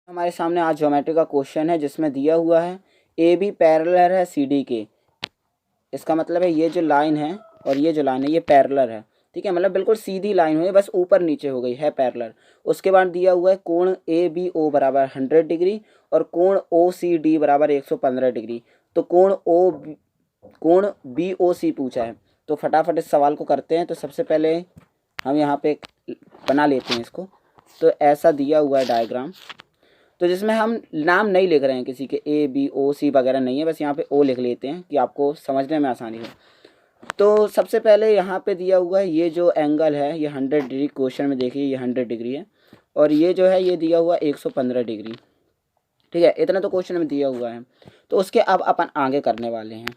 हमारे सामने आज ज्योमेट्री का क्वेश्चन है जिसमें दिया हुआ है ए बी पैरेलल है सी डी के। इसका मतलब है ये जो लाइन है और ये जो लाइन है ये पैरेलल है, ठीक है। मतलब बिल्कुल सीधी लाइन हुई, बस ऊपर नीचे हो गई है पैरेलल। उसके बाद दिया हुआ है कोण ए बी ओ बराबर 100 डिग्री और कोण ओ सी डी बराबर 115 डिग्री। तो कोण बी ओ सी पूछा है, तो फटाफट इस सवाल को करते हैं। तो सबसे पहले हम यहाँ पे बना लेते हैं इसको। तो ऐसा दिया हुआ है डायग्राम, तो जिसमें हम नाम नहीं लिख रहे हैं किसी के, ए बी ओ सी वगैरह नहीं है, बस यहाँ पे ओ लिख लेते हैं कि आपको समझने में आसानी हो। तो सबसे पहले यहाँ पे दिया हुआ है ये जो एंगल है ये 100 डिग्री, क्वेश्चन में देखिए ये 100 डिग्री है, और ये जो है ये दिया हुआ 115 डिग्री, ठीक है। इतना तो क्वेश्चन में दिया हुआ है। तो उसके अब अपन आगे करने वाले हैं।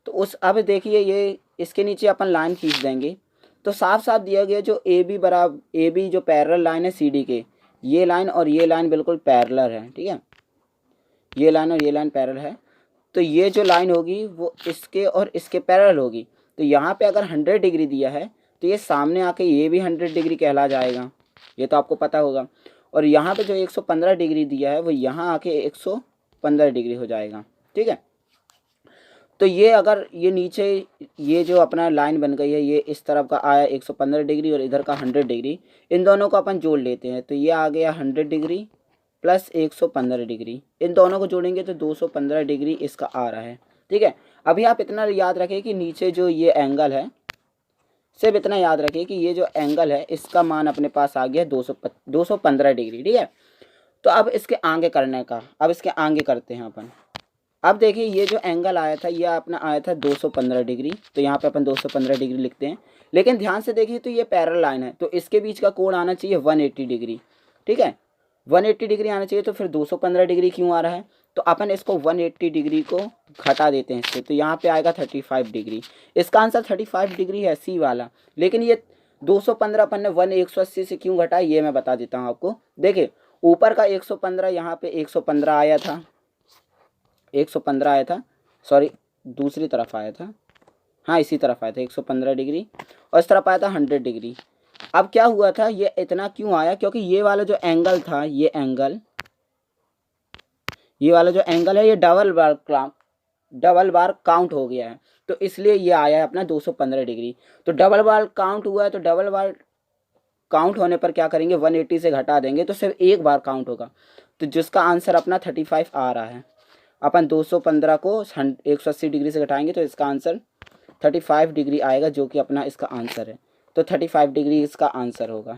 तो अब देखिए ये इसके नीचे अपन लाइन खींच देंगे। तो साफ साफ दिया गया जो ए बी जो पैरेलल लाइन है सी डी के, ये लाइन और ये लाइन बिल्कुल पैरेलल है, ठीक है। ये लाइन और ये लाइन पैरेलल है, तो ये जो लाइन होगी वो इसके और इसके पैरेलल होगी। तो यहाँ पे अगर 100 डिग्री दिया है तो ये सामने आके ये भी 100 डिग्री कहला जाएगा, ये तो आपको पता होगा। और यहाँ पे जो 115 डिग्री दिया है वो यहाँ आके 115 डिग्री हो जाएगा, ठीक है। तो ये अगर ये नीचे ये जो अपना लाइन बन गई है ये इस तरफ का आया 115 डिग्री और इधर का 100 डिग्री, इन दोनों को अपन जोड़ लेते हैं। तो ये आ गया 100 डिग्री प्लस 115 डिग्री, इन दोनों को जोड़ेंगे तो 215 डिग्री इसका आ रहा है, ठीक है। अभी आप इतना याद रखें कि नीचे जो ये एंगल है, सिर्फ इतना याद रखिए कि ये जो एंगल है इसका मान अपने पास आ गया 215 डिग्री, ठीक है। तो अब इसके आगे करने का, अब इसके आगे करते हैं अपन। अब देखिए ये जो एंगल आया था ये अपना आया था 215 डिग्री, तो यहाँ पे अपन 215 डिग्री लिखते हैं। लेकिन ध्यान से देखिए तो ये पैरेलल लाइन है, तो इसके बीच का कोण आना चाहिए 180 डिग्री, ठीक है। 180 डिग्री आना चाहिए, तो फिर 215 डिग्री क्यों आ रहा है? तो अपन इसको 180 डिग्री को घटा देते हैं इससे, तो यहाँ पे आएगा 35 डिग्री। इसका आंसर 35 डिग्री है, सी वाला। लेकिन ये 215 अपन ने 180 से क्यों घटा ये मैं बता देता हूँ आपको। देखिए ऊपर का 115 यहाँ पे 115 आया था, 115 आया था, सॉरी दूसरी तरफ आया था, हाँ इसी तरफ आया था 115 डिग्री, और इस तरफ आया था 100 डिग्री। अब क्या हुआ था, ये इतना क्यों आया? क्योंकि ये वाला जो एंगल था, ये वाला जो एंगल है ये डबल बार काउंट हो गया है, तो इसलिए ये आया है अपना 215 डिग्री। तो डबल बार काउंट हुआ है, तो डबल बार काउंट होने पर क्या करेंगे, 180 से घटा देंगे तो सिर्फ एक बार काउंट होगा, तो जिसका आंसर अपना 35 आ रहा है। अपन 215 को 180 डिग्री से घटाएंगे तो इसका आंसर 35 डिग्री आएगा, जो कि अपना इसका आंसर है। तो 35 डिग्री इसका आंसर होगा।